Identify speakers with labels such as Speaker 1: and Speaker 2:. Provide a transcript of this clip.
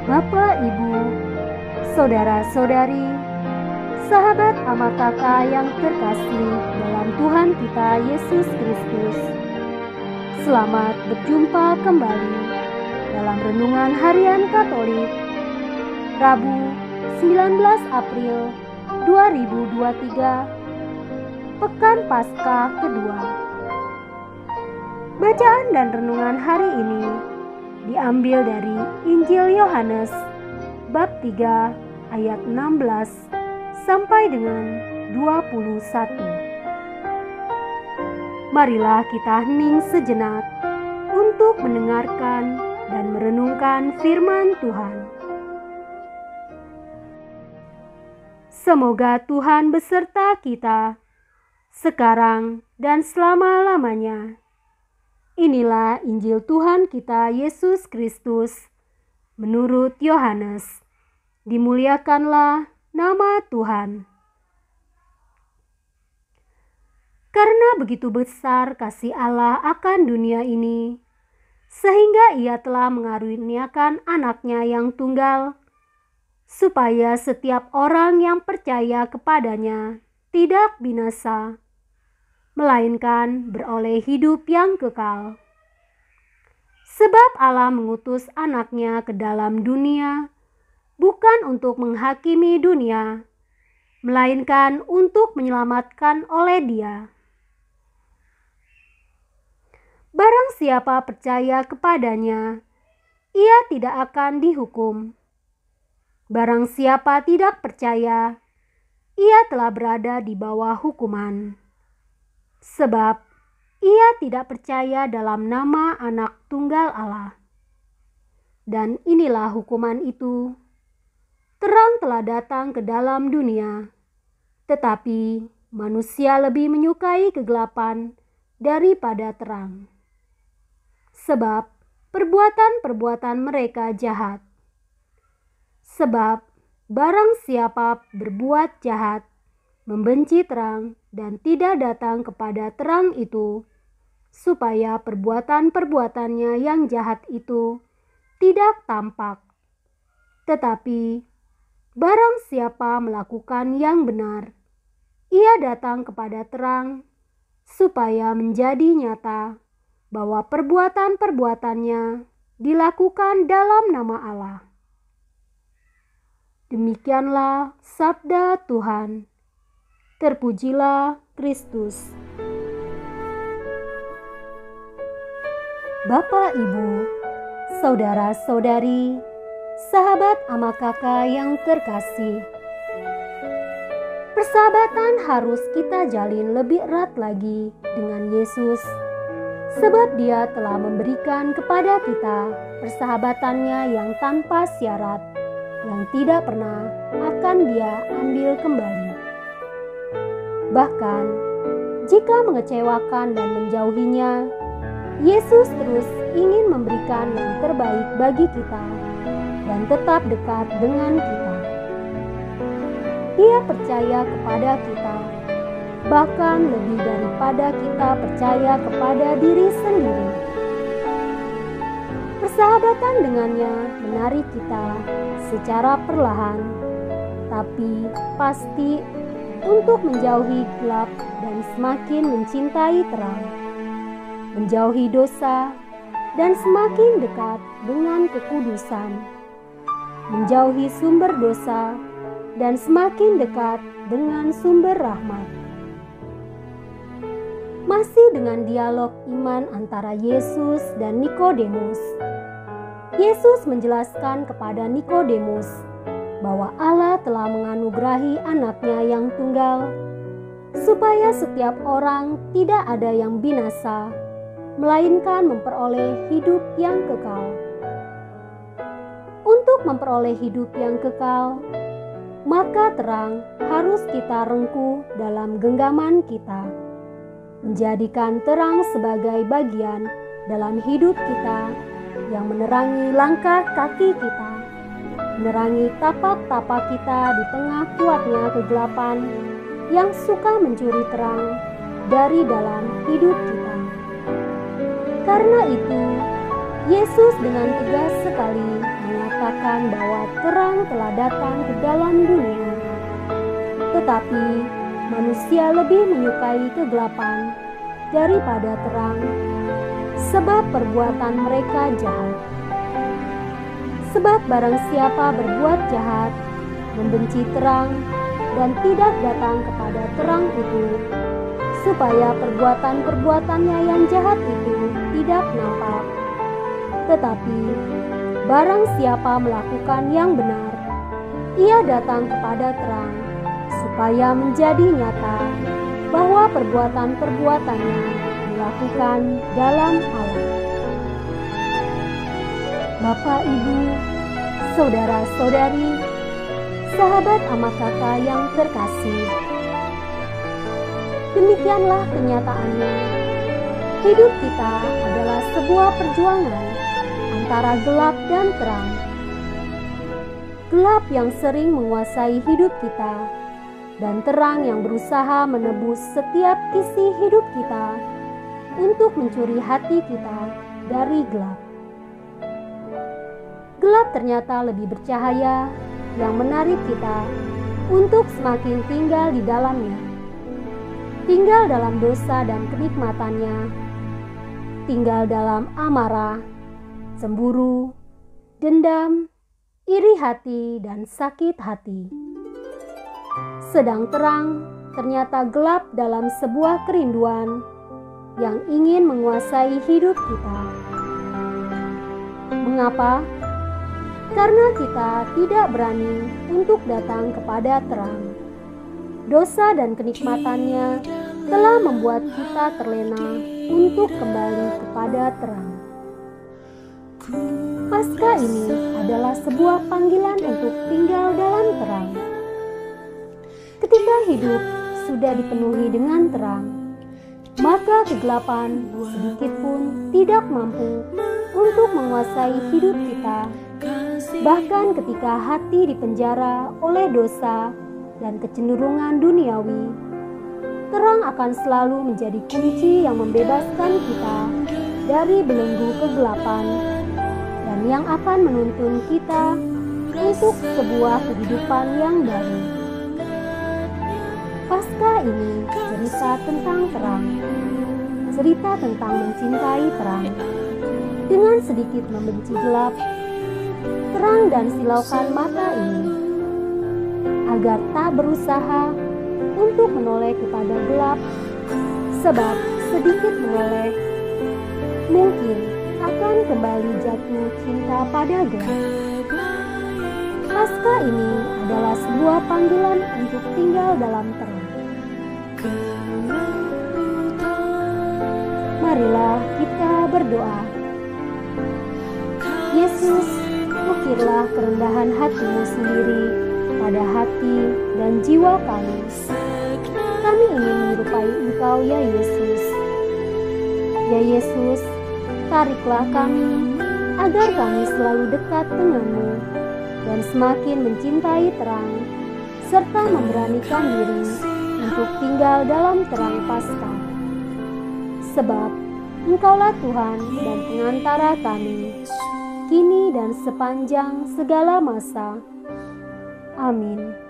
Speaker 1: Bapak, Ibu, saudara-saudari, sahabat ama kakak yang terkasih dalam Tuhan kita Yesus Kristus. Selamat berjumpa kembali dalam Renungan Harian Katolik, Rabu 19 April 2023, Pekan Paskah kedua. Bacaan dan renungan hari ini diambil dari Injil Yohanes bab 3 ayat 16 sampai dengan 21. Marilah kita hening sejenak untuk mendengarkan dan merenungkan firman Tuhan. Semoga Tuhan beserta kita sekarang dan selama-lamanya. Inilah Injil Tuhan kita Yesus Kristus menurut Yohanes. Dimuliakanlah nama Tuhan. Karena begitu besar kasih Allah akan dunia ini, sehingga Ia telah mengaruniakan anaknya yang tunggal, supaya setiap orang yang percaya kepadanya tidak binasa, melainkan beroleh hidup yang kekal. Sebab Allah mengutus anaknya ke dalam dunia, bukan untuk menghakimi dunia, melainkan untuk menyelamatkan oleh Dia. Barang siapa percaya kepadanya, ia tidak akan dihukum. Barang siapa tidak percaya, ia telah berada di bawah hukuman. Sebab ia tidak percaya dalam nama Anak Tunggal Allah. Dan inilah hukuman itu: terang telah datang ke dalam dunia, tetapi manusia lebih menyukai kegelapan daripada terang, sebab perbuatan-perbuatan mereka jahat. Sebab barang siapa berbuat jahat, membenci terang dan tidak datang kepada terang itu, supaya perbuatan-perbuatannya yang jahat itu tidak tampak. Tetapi barang siapa melakukan yang benar, ia datang kepada terang, supaya menjadi nyata bahwa perbuatan-perbuatannya dilakukan dalam nama Allah. Demikianlah sabda Tuhan. Terpujilah Kristus. Bapak, Ibu, saudara-saudari, sahabat ama kakak yang terkasih, persahabatan harus kita jalin lebih erat lagi dengan Yesus, sebab Dia telah memberikan kepada kita persahabatannya yang tanpa syarat, yang tidak pernah akan Dia ambil kembali. Bahkan jika mengecewakan dan menjauhinya, Yesus terus ingin memberikan yang terbaik bagi kita dan tetap dekat dengan kita. Dia percaya kepada kita, bahkan lebih daripada kita percaya kepada diri sendiri. Persahabatan dengannya menarik kita secara perlahan, tapi pasti untuk menjauhi gelap dan semakin mencintai terang, menjauhi dosa dan semakin dekat dengan kekudusan, menjauhi sumber dosa dan semakin dekat dengan sumber rahmat. Masih dengan dialog iman antara Yesus dan Nikodemus, Yesus menjelaskan kepada Nikodemus bahwa Allah telah menganugerahi anaknya yang tunggal, supaya setiap orang tidak ada yang binasa, melainkan memperoleh hidup yang kekal. Untuk memperoleh hidup yang kekal, maka terang harus kita rengkuh dalam genggaman kita, menjadikan terang sebagai bagian dalam hidup kita yang menerangi langkah kaki kita, menerangi tapak-tapak kita di tengah kuatnya kegelapan yang suka mencuri terang dari dalam hidup kita. Karena itu, Yesus dengan tegas sekali mengatakan mengatakan bahwa terang telah datang ke dalam dunia. Tetapi manusia lebih menyukai kegelapan daripada terang, sebab perbuatan mereka jahat. Sebab barang siapa berbuat jahat, membenci terang, dan tidak datang kepada terang itu, supaya perbuatan-perbuatannya yang jahat itu tidak nampak. Tetapi barang siapa melakukan yang benar, ia datang kepada terang, supaya menjadi nyata bahwa perbuatan-perbuatannya dilakukan dalam Allah. Bapak, Ibu, saudara-saudari, sahabat ama kakak yang terkasih, demikianlah kenyataannya. Hidup kita adalah sebuah perjuangan antara gelap dan terang. Gelap yang sering menguasai hidup kita, dan terang yang berusaha menebus setiap isi hidup kita untuk mencuri hati kita dari gelap. Gelap ternyata lebih bercahaya, yang menarik kita untuk semakin tinggal di dalamnya. Tinggal dalam dosa dan kenikmatannya, tinggal dalam amarah, cemburu, dendam, iri hati, dan sakit hati. Sedang terang ternyata gelap dalam sebuah kerinduan yang ingin menguasai hidup kita. Mengapa? Karena kita tidak berani untuk datang kepada terang. Dosa dan kenikmatannya telah membuat kita terlena untuk kembali kepada terang. Paskah ini adalah sebuah panggilan untuk tinggal dalam terang. Ketika hidup sudah dipenuhi dengan terang, maka kegelapan sedikit pun tidak mampu untuk menguasai hidup kita. Bahkan ketika hati dipenjara oleh dosa dan kecenderungan duniawi, terang akan selalu menjadi kunci yang membebaskan kita dari belenggu kegelapan dan yang akan menuntun kita untuk sebuah kehidupan yang baru. Paskah ini cerita tentang terang, cerita tentang mencintai terang, dengan sedikit membenci gelap. Terang dan silaukan mata ini, agar tak berusaha untuk menoleh kepada gelap, sebab sedikit menoleh mungkin akan kembali jatuh cinta pada gelap. Paskah ini adalah sebuah panggilan untuk tinggal dalam terang. Marilah kita berdoa. Yesus, ukirlah kerendahan hatimu sendiri pada hati dan jiwa kami. Kami ingin menyerupai Engkau, ya Yesus. Ya Yesus, tariklah kami agar kami selalu dekat denganmu dan semakin mencintai terang, serta memberanikan diri untuk tinggal dalam terang Paskah. Sebab Engkaulah Tuhan dan pengantara kami, kini dan sepanjang segala masa. Amin.